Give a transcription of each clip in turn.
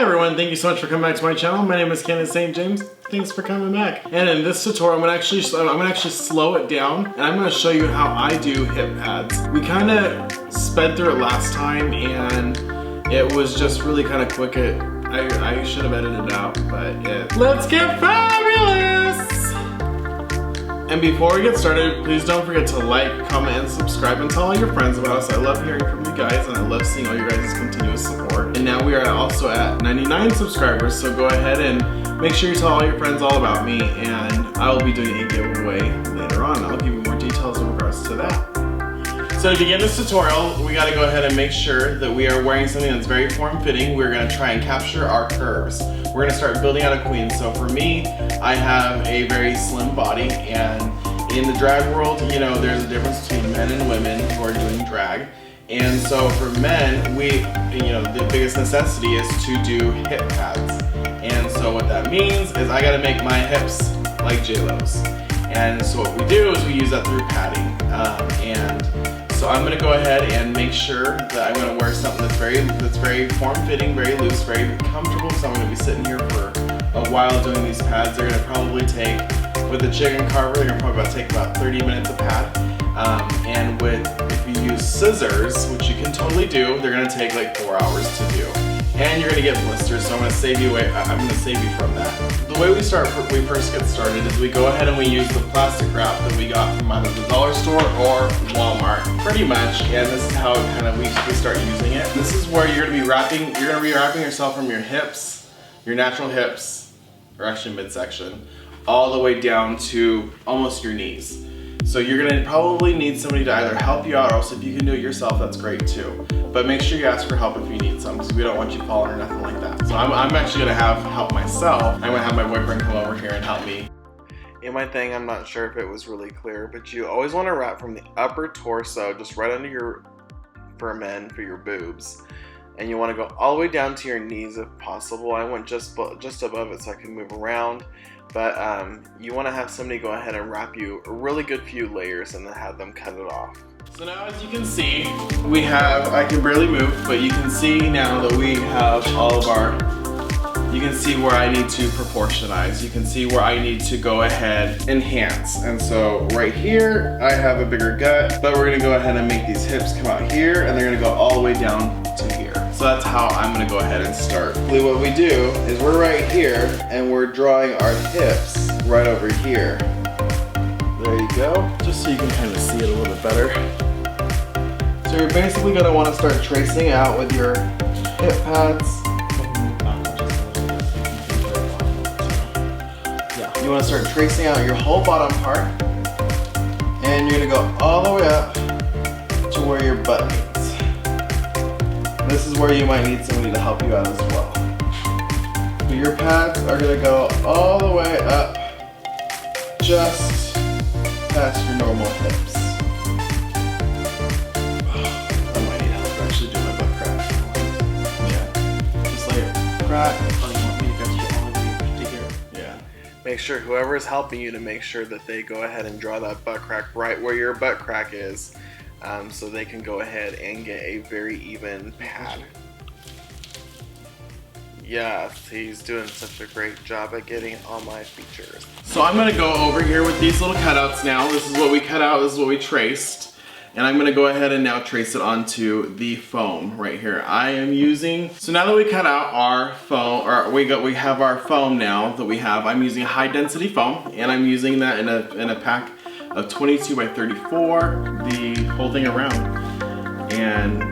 everyone, thank you so much for coming back to my channel. My name is Ken St. James. Thanks for coming back. And in this tutorial, I'm gonna actually slow it down and I'm gonna show you how I do hip pads. We kind of sped through it last time and it was just really kind of quick. I should have edited it out, but let's get fabulous! And before we get started, please don't forget to like, comment, and subscribe and tell all your friends about us. I love hearing from you guys and I love seeing all your guys' continuous support. And now we are also at 99 subscribers, so go ahead and make sure you tell all your friends all about me, and I will be doing a giveaway later on. I'll give you more details in regards to that. So to begin this tutorial, we gotta go ahead and make sure that we are wearing something that's very form-fitting. We're gonna try and capture our curves. We're gonna start building out a queen. So for me, I have a very slim body, and in the drag world, you know, there's a difference between men and women who are doing drag. And so for men, the biggest necessity is to do hip pads. And so what that means is I gotta make my hips like JLo's. And so what we do is we use that through padding. So I'm gonna go ahead and make sure that I'm gonna wear something that's very form-fitting, very loose, very comfortable. So I'm gonna be sitting here for a while doing these pads. They're gonna probably take, with the chicken carver, they're gonna probably take about 30 minutes a pad. And if you use scissors, which you can totally do, they're gonna take like 4 hours to do. And you're gonna get blisters, so I'm gonna save you from that. The way we first get started is we go ahead and we use the plastic wrap that we got from either the dollar store or Walmart, pretty much. And this is how we start using it. This is where you're gonna be wrapping yourself from your hips, your natural hips, or actually midsection, all the way down to almost your knees. So you're gonna probably need somebody to either help you out, or else if you can do it yourself, that's great too. But make sure you ask for help if you need some, because we don't want you falling or nothing like that. So I'm actually gonna have help myself. I'm gonna have my boyfriend come over here and help me. In my thing, I'm not sure if it was really clear, but you always wanna wrap from the upper torso, just right under for men, for your boobs. And you wanna go all the way down to your knees if possible. I went just above it so I can move around. But you want to have somebody go ahead and wrap you a really good few layers and then have them cut it off. So now, as you can see, I can barely move, but you can see now that we have all of our, you can see where I need to proportionize. You can see where I need to go ahead and enhance. And so right here, I have a bigger gut, but we're gonna go ahead and make these hips come out here, and they're gonna go all the way down to here. So that's how I'm gonna go ahead and start. What we do is we're right here and we're drawing our hips right over here. There you go, just so you can kind of see it a little bit better. So you're basically gonna wanna start tracing out with your hip pads. Yeah, you wanna start tracing out your whole bottom part, and you're gonna go all the way up to where your butt meets. This is where you might need somebody to help you out as well. But your pads are gonna go all the way up, just past your normal hips. I might need help actually doing my butt crack. Yeah, just like it crack. Yeah. Make sure whoever is helping you to make sure that they go ahead and draw that butt crack right where your butt crack is. So they can go ahead and get a very even pad. Yeah, he's doing such a great job at getting all my features. So I'm gonna go over here with these little cutouts now. This is what we cut out, this is what we traced. And I'm gonna go ahead and now trace it onto the foam right here. So now that we cut out our foam, or we have our foam now that we have, I'm using a high density foam, and I'm using that in a pack of 22 by 34, the whole thing around. And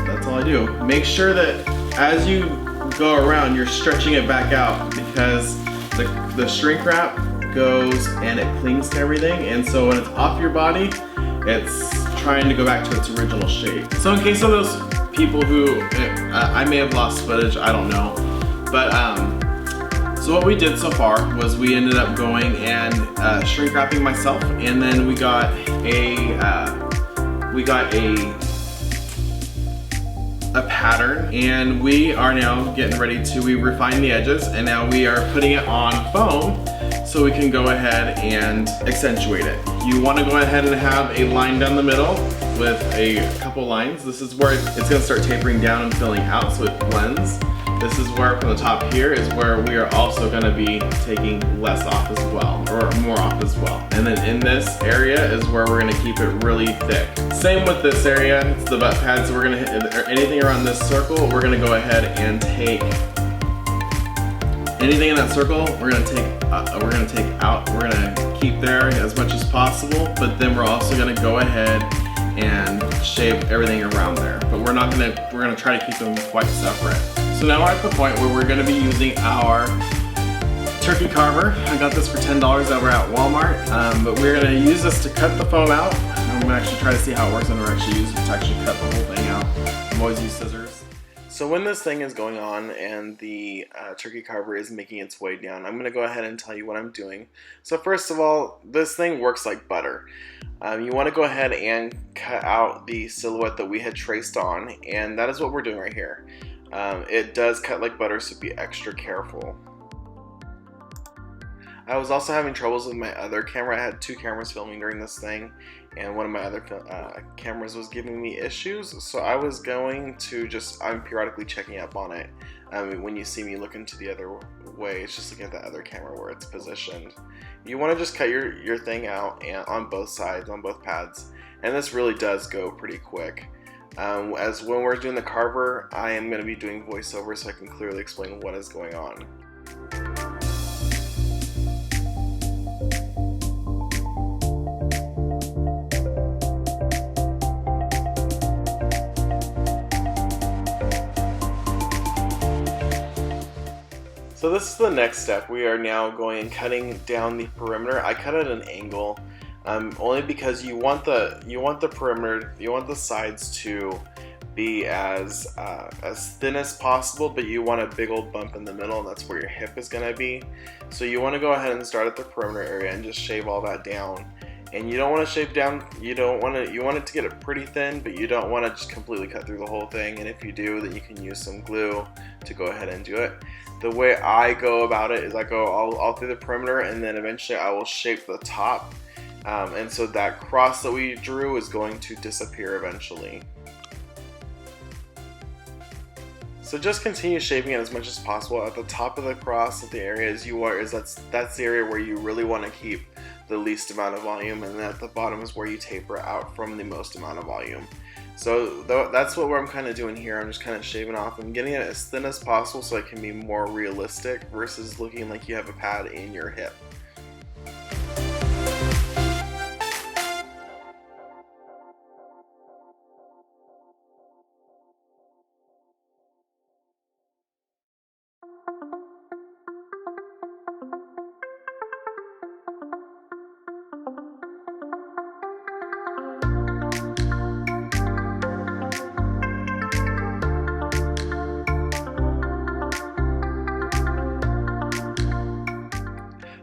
that's all I do. Make sure that as you go around, you're stretching it back out, because the shrink wrap goes and it clings to everything. And so when it's off your body, it's trying to go back to its original shape. So in case of those people who, I may have lost footage, I don't know. But so what we did so far was we ended up going and shrink wrapping myself, and then we got a pattern, and we are now getting ready to, we refined the edges, and now we are putting it on foam so we can go ahead and accentuate it. You want to go ahead and have a line down the middle with a couple lines. This is where it's going to start tapering down and filling out so it blends. This is where, from the top here, is where we are also going to be taking less off as well, or more off as well. And then in this area is where we're going to keep it really thick. Same with this area, it's the butt pads. We're going to hit anything around this circle, we're going to go ahead and take anything in that circle, we're going to take out, we're going to keep there as much as possible, but then we're also going to go ahead and shave everything around there. But we're going to try to keep them quite separate. So now we're at the point where we're going to be using our turkey carver. I got this for $10 over at Walmart, but we're going to use this to cut the foam out. I'm going to actually try to see how it works, and we're actually using it to actually cut the whole thing out. I've always used scissors. So when this thing is going on and the turkey carver is making its way down, I'm going to go ahead and tell you what I'm doing. So first of all, this thing works like butter. You want to go ahead and cut out the silhouette that we had traced on, and that is what we're doing right here. It does cut like butter, so be extra careful. I was also having troubles with my other camera. I had two cameras filming during this thing, and one of my other cameras was giving me issues, so I was going to I'm periodically checking up on it. When you see me looking to the other way, it's just looking at the other camera where it's positioned. You want to just cut your thing out and on both sides, on both pads, and this really does go pretty quick. As when we're doing the carver, I am going to be doing voiceover so I can clearly explain what is going on. So this is the next step. We are now going and cutting down the perimeter. I cut at an angle, only because you want the perimeter, you want the sides to be as thin as possible, but you want a big old bump in the middle, and that's where your hip is going to be. So you want to go ahead and start at the perimeter area and just shave all that down. And you don't want to shave down, you want it to get it pretty thin, but you don't want to just completely cut through the whole thing. And if you do, then you can use some glue to go ahead and do it. The way I go about it is I go all through the perimeter, and then eventually I will shape the top. And so that cross that we drew is going to disappear eventually. So just continue shaping it as much as possible. At the top of the cross, at the areas that's the area where you really want to keep the least amount of volume, and then at the bottom is where you taper out from the most amount of volume. So that's what I'm kind of doing here. I'm just kind of shaving off and getting it as thin as possible so it can be more realistic versus looking like you have a pad in your hip.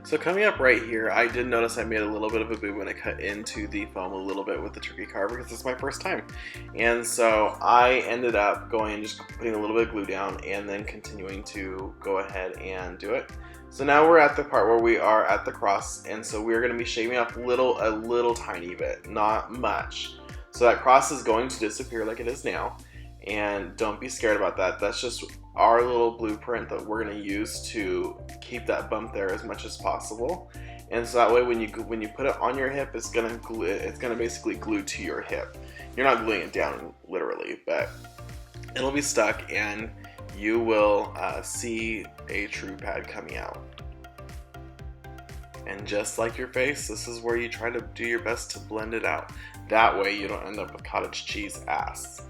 So coming up right here, I did notice I made a little bit of a boo when I cut into the foam a little bit with the turkey carver because it's my first time. And so I ended up going and just putting a little bit of glue down and then continuing to go ahead and do it. So now we're at the part where we are at the cross, and so we're going to be shaving off a little tiny bit, not much. So that cross is going to disappear like it is now, and don't be scared about that. That's just our little blueprint that we're going to use to keep that bump there as much as possible. And so that way when you put it on your hip, it's going to basically glue to your hip. You're not gluing it down literally, but it'll be stuck, and you will see a true pad coming out. And just like your face, this is where you try to do your best to blend it out. That way you don't end up with cottage cheese ass.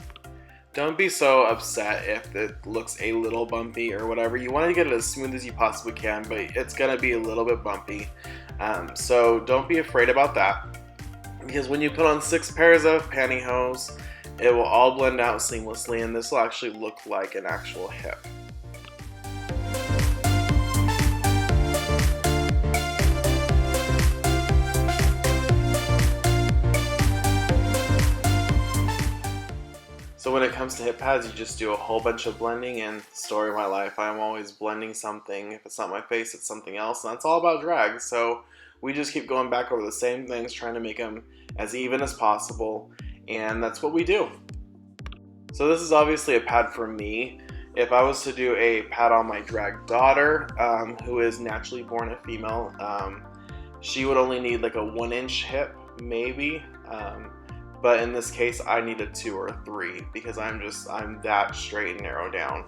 Don't be so upset if it looks a little bumpy or whatever. You want to get it as smooth as you possibly can, but it's going to be a little bit bumpy. So don't be afraid about that, because when you put on 6 pairs of pantyhose, it will all blend out seamlessly, and this will actually look like an actual hip. So when it comes to hip pads, you just do a whole bunch of blending, and story of my life, I'm always blending something. If it's not my face, it's something else, and that's all about drag. So we just keep going back over the same things, trying to make them as even as possible, and that's what we do. So this is obviously a pad for me, if I was to do a pad on my drag daughter, who is naturally born a female, she would only need like a 1-inch hip, maybe. But in this case, I need a 2 or a 3 because I'm that straight and narrow down.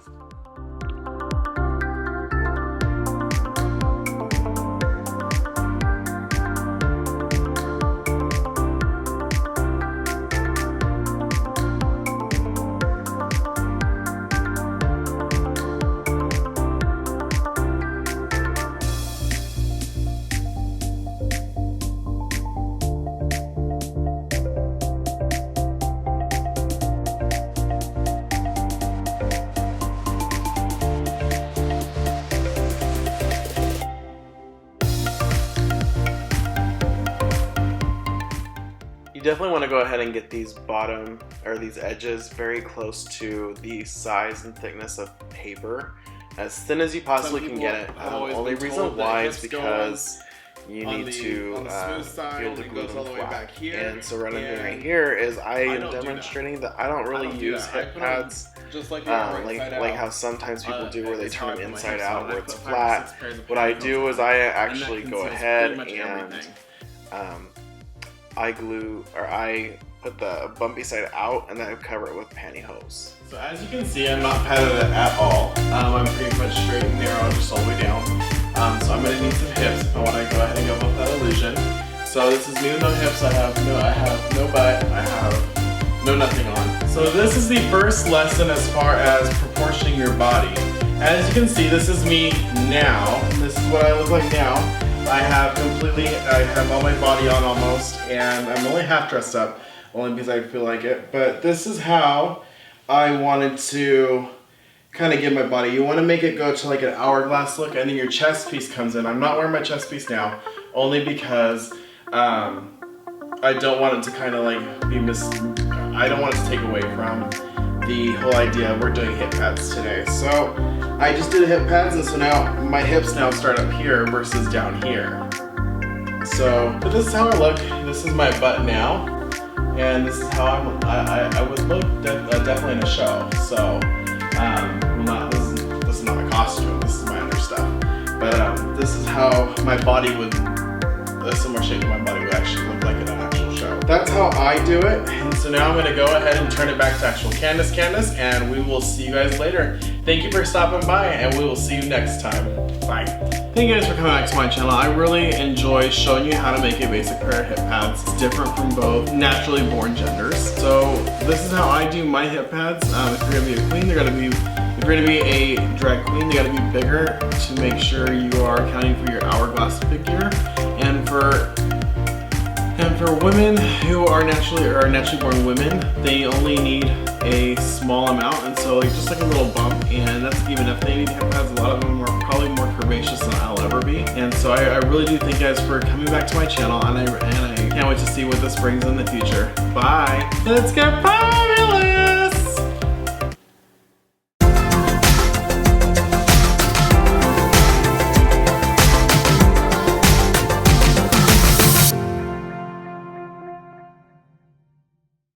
Definitely want to go ahead and get these bottom or these edges very close to the size and thickness of paper, as thin as you possibly can get it. Only reason why is because you need to be able to glue them flat. And so what I'm doing right here is I am demonstrating that I don't really use hip pads like how sometimes people do, where they turn them inside out where it's flat. What I do is I actually go ahead and I put the bumpy side out and then I cover it with pantyhose. So as you can see, I'm not padded at all. I'm pretty much straight and narrow, just all the way down. So I'm gonna need some hips if I want to go ahead and give up that illusion. So this is me with no hips. I have no butt. I have no nothing on. So this is the first lesson as far as proportioning your body. As you can see, this is me now. This is what I look like now. I have all my body on almost, and I'm only half dressed up, only because I feel like it. But this is how I wanted to kind of give my body. You want to make it go to like an hourglass look, and then your chest piece comes in. I'm not wearing my chest piece now, only because I don't want it to kind of like I don't want it to take away from the whole idea we're doing hip pads today. So I just did hip pads, and so now my hips now start up here versus down here. So, but this is how I look. This is my butt now, and this is how I would look definitely in a show. So, this is not a costume. This is my under stuff. But this is how my body would, a similar shape of my body would actually look like in an actual show. That's how I do it. And so now I'm gonna go ahead and turn it back to actual Candace, and we will see you guys later. Thank you for stopping by, and we will see you next time. Bye. Thank you guys for coming back to my channel. I really enjoy showing you how to make a basic pair of hip pads. It's different from both naturally born genders. So this is how I do my hip pads. If you're gonna be a queen, if you're gonna be a drag queen, they gotta be bigger to make sure you are accounting for your hourglass figure. And for women who are naturally born women, they only need a small amount, and so just like a little bump, and that's even if they need hip pads. A lot of them are probably more curvaceous than I'll ever be. And so I really do thank you guys for coming back to my channel, and I can't wait to see what this brings in the future. Bye. Let's get bye.